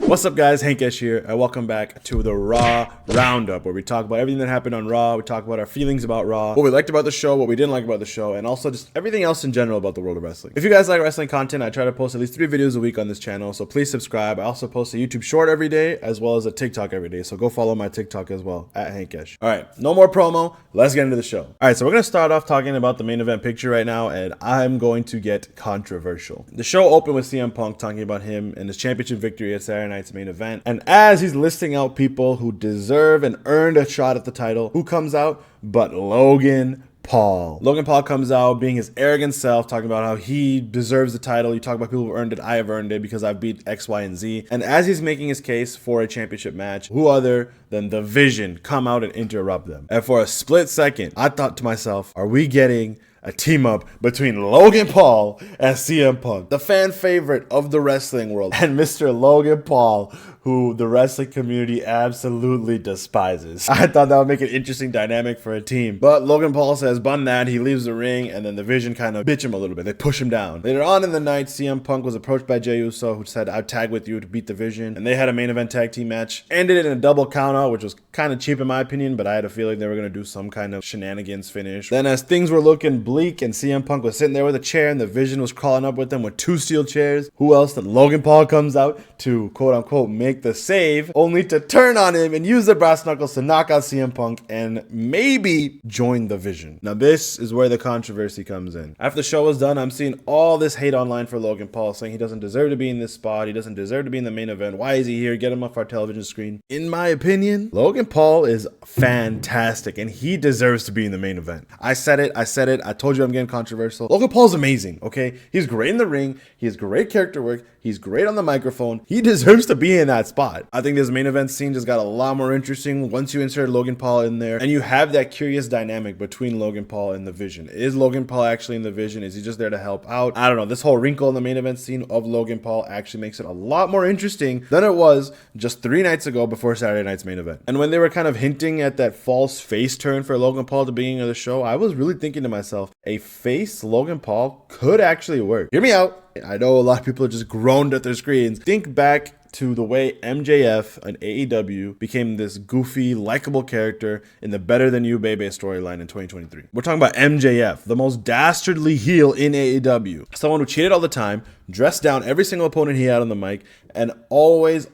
What's up, guys? Hankeshh here, and welcome back to the Raw Roundup, where we talk about everything that happened on Raw. We talk about our feelings about Raw, what we liked about the show, what we didn't like about the show, and also just everything else in general about the world of wrestling. If you guys like wrestling content, I try to post at least 3 videos a week on this channel, so please subscribe. I also post a YouTube short every day, as well as a TikTok every day, so go follow my TikTok as well, at Hankeshh. Alright, no more promo, let's get into the show. Alright, so we're going to start off talking about the main event picture right now, and I'm going to get controversial. The show opened with CM Punk talking about him and his championship victory at Saturday night's main event, and as he's listing out people who deserve and earned a shot at the title, who comes out but Logan Paul. Logan Paul comes out being his arrogant self, talking about how he deserves the title. You talk about people who earned it. I have earned it because I've beat X, Y, and Z. And as he's making his case for a championship match, who other than the Vision come out and interrupt them? And for a split second, I thought to myself, are we getting a team up between Logan Paul and CM Punk, the fan favorite of the wrestling world, and Mr. Logan Paul, who the wrestling community absolutely despises? I thought that would make an interesting dynamic for a team. But Logan Paul says, bun that, he leaves the ring, and then the Vision kind of bitch him a little bit. They push him down. Later on in the night, CM Punk was approached by Jey Uso, who said, I'd tag with you to beat the Vision. And they had a main event tag team match. Ended it in a double countout, which was kind of cheap in my opinion, but I had a feeling they were going to do some kind of shenanigans finish. Then as things were looking bleak and CM Punk was sitting there with a chair and the Vision was crawling up with them with 2 steel chairs, who else than Logan Paul comes out to quote unquote make the save, only to turn on him and use the brass knuckles to knock out CM Punk and maybe join the Vision. Now this is where the controversy comes in. After the show was done, I'm seeing all this hate online for Logan Paul, saying he doesn't deserve to be in this spot, he doesn't deserve to be in the main event, why is he here, get him off our television screen. In my opinion, Logan Paul is fantastic and he deserves to be in the main event. I said it, I told you I'm getting controversial. Logan Paul's amazing, okay? He's great in the ring, he has great character work, he's great on the microphone, he deserves to be in that spot. I think this main event scene just got a lot more interesting once you insert Logan Paul in there, and you have that curious dynamic between Logan Paul and the Vision. Is Logan Paul actually in the Vision? Is he just there to help out? I don't know. This whole wrinkle in the main event scene of Logan Paul actually makes it a lot more interesting than it was just 3 nights ago before Saturday night's main event. And when they were kind of hinting at that false face turn for Logan Paul at the beginning of the show, I was really thinking to myself, a face Logan Paul could actually work. Hear me out. I know a lot of people just groaned at their screens. Think back to the way MJF and AEW became this goofy, likable character in the Better Than You Baby storyline in 2023. We're talking about MJF, the most dastardly heel in AEW. Someone who cheated all the time, dressed down every single opponent he had on the mic, and always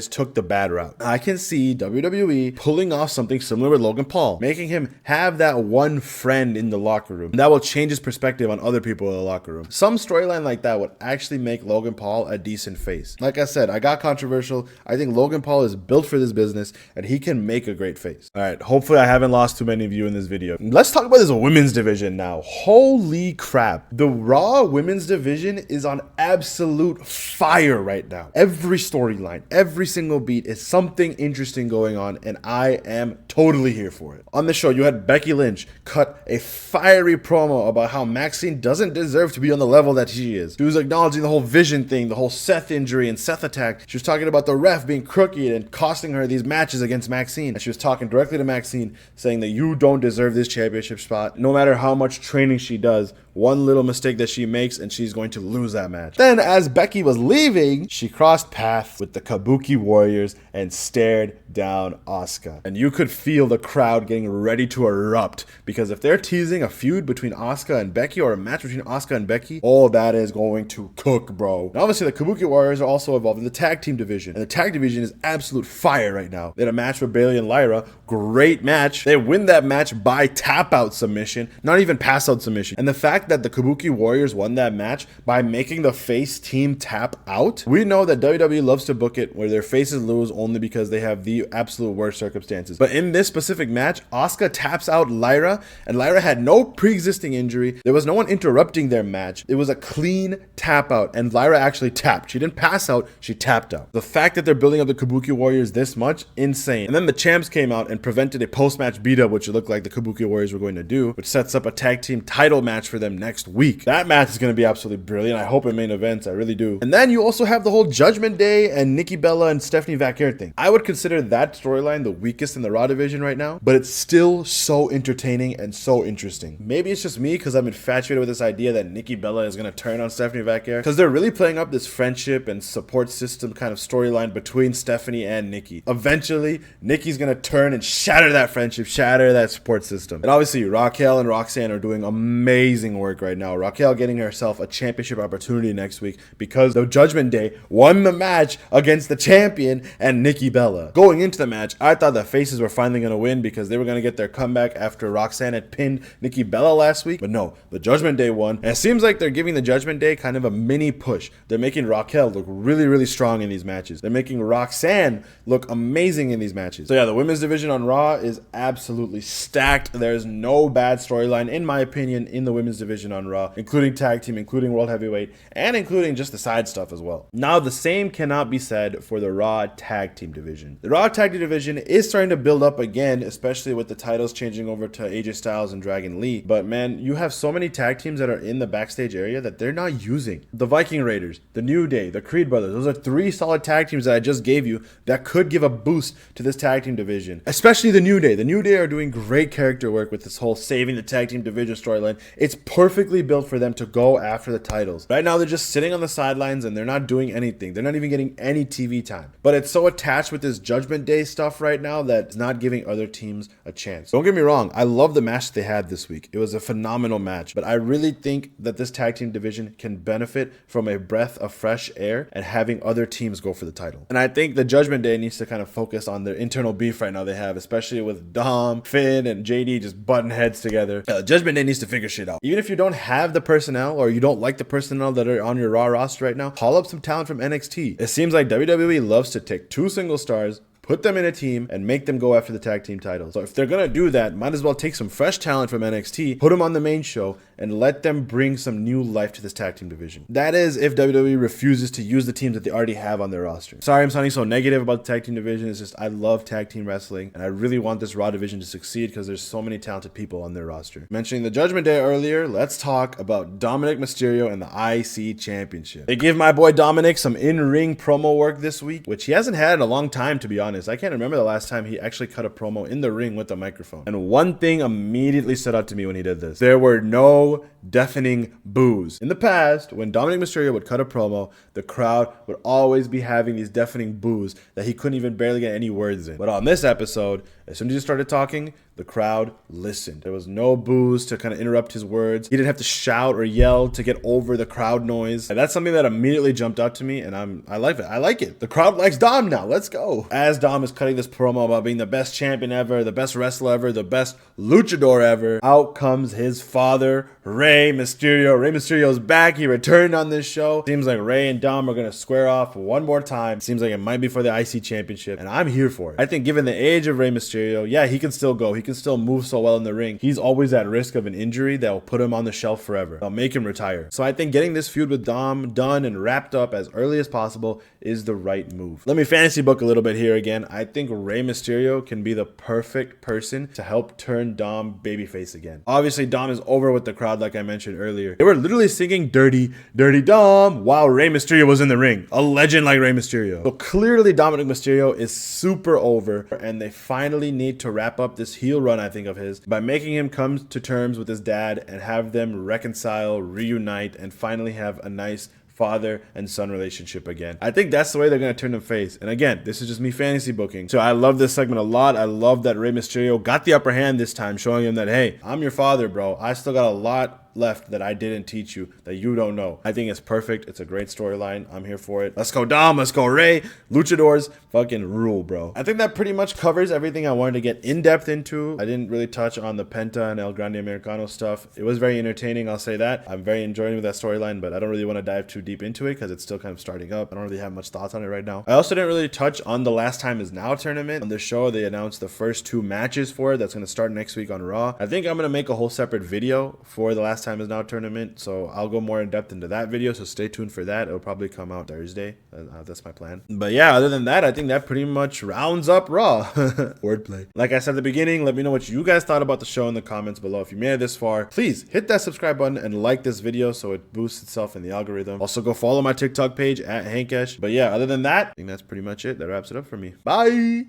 took the bad route. I can see WWE pulling off something similar with Logan Paul, making him have that one friend in the locker room. And that will change his perspective on other people in the locker room. Some storyline like that would actually make Logan Paul a decent face. Like I said, I got controversial. I think Logan Paul is built for this business and he can make a great face. All right, hopefully I haven't lost too many of you in this video. Let's talk about this women's division now. Holy crap. The Raw women's division is on absolute fire right now. Every storyline, every single beat is something interesting going on, and I am totally here for it. On the show, you had Becky Lynch cut a fiery promo about how Maxine doesn't deserve to be on the level that she is. She was acknowledging the whole Vision thing, the whole Seth injury and Seth attack. She was talking about the ref being crooked and costing her these matches against Maxine. And she was talking directly to Maxine, saying that you don't deserve this championship spot. No matter how much training she does, one little mistake that she makes and she's going to lose that match. Then as Becky was leaving, she crossed paths with the Kabuki Warriors and stared down Asuka. And you could feel the crowd getting ready to erupt, because if they're teasing a feud between Asuka and Becky, or a match between Asuka and Becky, oh, that is going to cook, bro. Now, obviously, the Kabuki Warriors are also involved in the tag team division, and the tag division is absolute fire right now. They had a match with Bayley and Lyra, great match. They win that match by tap out submission, not even pass out submission. And the fact that the Kabuki Warriors won that match by making the face team tap out, we know that WWE loves to book it where their faces lose only because they have the absolute worst circumstances. But in this specific match, Asuka taps out Lyra, and Lyra had no pre-existing injury. There was no one interrupting their match. It was a clean tap out, and Lyra actually tapped. She didn't pass out, she tapped out. The fact that they're building up the Kabuki Warriors this much, insane. And then the champs came out and prevented a post-match beat-up, which it looked like the Kabuki Warriors were going to do, which sets up a tag team title match for them Stadium next week. That match is going to be absolutely brilliant. I hope it main events. I really do. And then you also have the whole Judgment Day and Nikki Bella and Stephanie Vaquer thing. I would consider that storyline the weakest in the Raw division right now, but it's still so entertaining and so interesting. Maybe it's just me because I'm infatuated with this idea that Nikki Bella is going to turn on Stephanie Vaquer, because they're really playing up this friendship and support system kind of storyline between Stephanie and Nikki. Eventually, Nikki's going to turn and shatter that friendship, shatter that support system. And obviously, Raquel and Roxanne are doing amazing work right now. Raquel getting herself a championship opportunity next week because the Judgment Day won the match against the champion and Nikki Bella. Going into the match, I thought the faces were finally going to win because they were going to get their comeback after Roxanne had pinned Nikki Bella last week. But no, the Judgment Day won. And it seems like they're giving the Judgment Day kind of a mini push. They're making Raquel look really, really strong in these matches. They're making Roxanne look amazing in these matches. So yeah, the women's division on Raw is absolutely stacked. There's no bad storyline, in my opinion, in the women's division on Raw, including tag team, including world heavyweight, and including just the side stuff as well. Now, the same cannot be said for the Raw tag team division. The Raw tag team division is starting to build up again, especially with the titles changing over to AJ Styles and Dragon Lee. But man, you have so many tag teams that are in the backstage area that they're not using. The Viking Raiders, the New Day, the Creed Brothers, those are 3 solid tag teams that I just gave you that could give a boost to this tag team division, especially the New Day. The New Day are doing great character work with this whole saving the tag team division storyline. It's perfectly built for them to go after the titles. Right now, they're just sitting on the sidelines and they're not doing anything. They're not even getting any TV time. But it's so attached with this Judgment Day stuff right now that it's not giving other teams a chance. Don't get me wrong, I love the match they had this week. It was a phenomenal match, but I really think that this tag team division can benefit from a breath of fresh air and having other teams go for the title. And I think the Judgment Day needs to kind of focus on their internal beef right now they have, especially with Dom, Finn, and JD just butting heads together. Judgment Day needs to figure shit out. Even if you don't have the personnel or you don't like the personnel that are on your Raw roster right now, call up some talent from NXT. It seems like WWE loves to take 2 single stars, put them in a team, and make them go after the tag team titles. So if they're gonna do that, might as well take some fresh talent from NXT, put them on the main show, and let them bring some new life to this tag team division. That is if WWE refuses to use the teams that they already have on their roster. Sorry I'm sounding so negative about the tag team division. It's just I love tag team wrestling, and I really want this Raw division to succeed because there's so many talented people on their roster. Mentioning the Judgment Day earlier, let's talk about Dominic Mysterio and the IC Championship. They give my boy Dominic some in-ring promo work this week, which he hasn't had in a long time, to be honest. I can't remember the last time he actually cut a promo in the ring with a microphone. And one thing immediately stood out to me when he did this. There were no deafening boos. In the past, when Dominic Mysterio would cut a promo, the crowd would always be having these deafening boos that he couldn't even barely get any words in. But on this episode, as soon as he started talking, the crowd listened. There was no boos to kind of interrupt his words. He didn't have to shout or yell to get over the crowd noise. And that's something that immediately jumped out to me, and I like it. I like it. The crowd likes Dom now. Let's go. As Dom is cutting this promo about being the best champion ever, the best wrestler ever, the best luchador ever, out comes his father, Rey Mysterio. Rey Mysterio's back. He returned on this show. Seems like Rey and Dom are going to square off one more time. Seems like it might be for the IC Championship, and I'm here for it. I think given the age of Rey Mysterio, yeah, he can still go. He can still move so well in the ring. He's always at risk of an injury that will put him on the shelf forever. That'll make him retire. So I think getting this feud with Dom done and wrapped up as early as possible is the right move. Let me fantasy book a little bit here again. I think Rey Mysterio can be the perfect person to help turn Dom babyface again. Obviously, Dom is over with the crowd like I mentioned earlier. They were literally singing Dirty, Dirty Dom while Rey Mysterio was in the ring. A legend like Rey Mysterio. So clearly Dominic Mysterio is super over, and they finally need to wrap up this heel run, I think, of his by making him come to terms with his dad and have them reconcile, reunite, and finally have a nice father and son relationship again. I think that's the way they're going to turn him face. And again, this is just me fantasy booking. So I love this segment a lot. I love that Rey Mysterio got the upper hand this time, showing him that, hey, I'm your father, bro. I still got a lot left that I didn't teach you that you don't know. I think it's perfect. It's a great storyline. I'm here for it. Let's go Dom. Let's go Rey. Luchadors fucking rule, bro. I think that pretty much covers everything I wanted to get in depth into. I didn't really touch on the Penta and El Grande Americano stuff. It was very entertaining, I'll say that. I'm very enjoying that storyline, but I don't really want to dive too deep into it because it's still kind of starting up. I don't really have much thoughts on it right now. I also didn't really touch on the Last Time Is Now tournament. On the show, they announced the first 2 matches for it. That's going to start next week on Raw. I think I'm going to make a whole separate video for the Last time is now tournament. So I'll go more in depth into that video. So stay tuned for that. It'll probably come out Thursday. That's my plan. But yeah, other than that, I think that pretty much rounds up Raw. Wordplay. Like I said at the beginning, let me know what you guys thought about the show in the comments below. If you made it this far, please hit that subscribe button and like this video so it boosts itself in the algorithm. Also, go follow my TikTok page at Hankeshh. But yeah, other than that, I think that's pretty much it. That wraps it up for me. Bye.